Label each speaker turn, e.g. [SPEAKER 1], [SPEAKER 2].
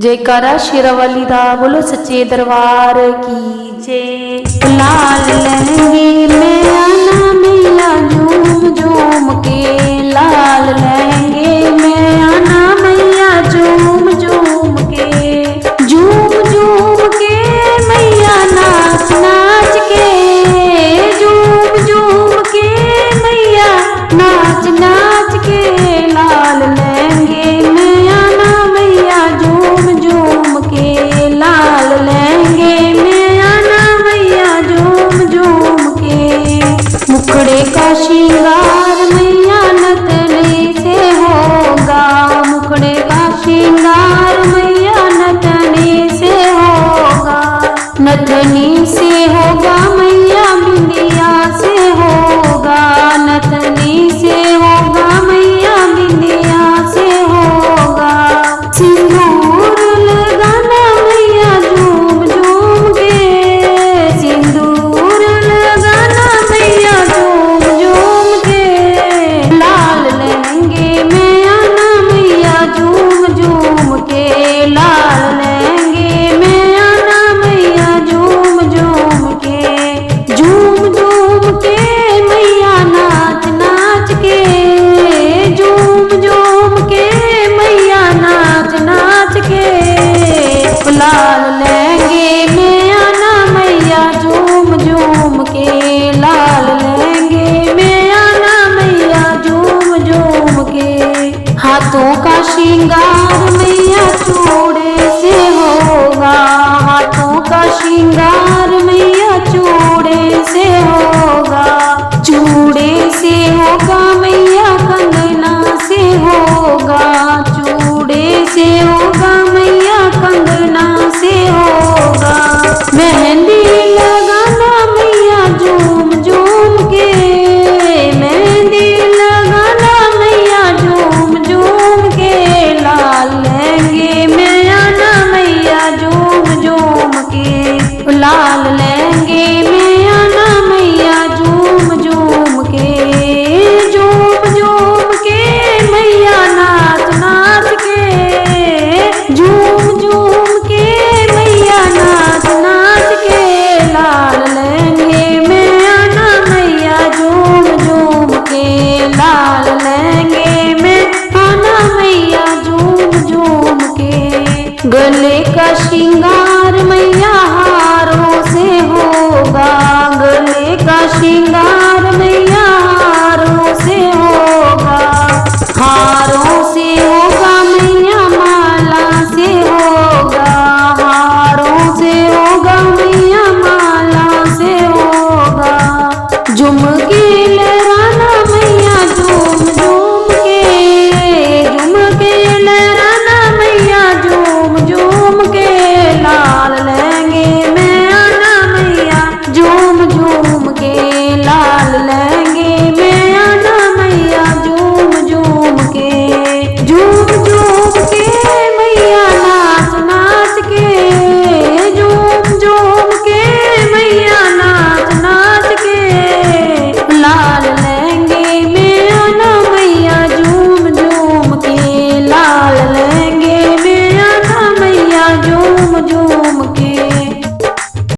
[SPEAKER 1] जयकारा शेरावाली दा बोलो सच्चे दरबार की जय। लाल लहंगे में आना मैया झूम झूम के, लाल लहंगे में आना मैया झूम झूम के, झूम झूम के मैया नाच नाच के, झूम झूम के मैया नाच नाच के, लाल लहंगे में आना मैया झूम झूम के, लाल लहंगे में आना मैया झूम झूम के। मुखड़े का श्रृंगार मैया नथनी से होगा, मुखड़े का श्रृंगार मैया नथनी से होगा, नथनी से होगा मैया बिंदिया से होगा, नथनी से होगा मैया बिंदिया से होगा। सिंदूर लगाना मैया झूम झूम के, सिंदूर लगाना मैया झूम झूम के, लाल लहंगे में आना मैया झूम झूम के, लाल लहंगे में आना मैया झूम झूम के, झूम झूम के मैया नाच नाच के, झूम झूम के मैया नाच नाच के, लाल लहंगे में आना मैया झूम झूम के, लाल लहंगे में आना मैया झूम झूम के। हाथों का श्रृंगार मैया चूड़े से होगा, हाथों का श्रृंगार मैया चूड़े से होगा, चूड़े से होगा मैया कंगना से होगा, चूड़े से होगा मैया कंगना से होगा। मेहंदी लगाना मैया झूम झूम के, मेहंदी लगाना मैया झूम झूम के, लाल लहंगे में आना मैया झूम झूम के, लाल लहंगे में आना मैया झूम झूम के, झूम झूम के मैया नाच नाच के, झूम झूम के मैया नाच नाच के, लाल लहंगे में आना मैया झूम झूम के, लाल लहंगे में आना मैया झूम झूम के। गले का श्रृंगार मैया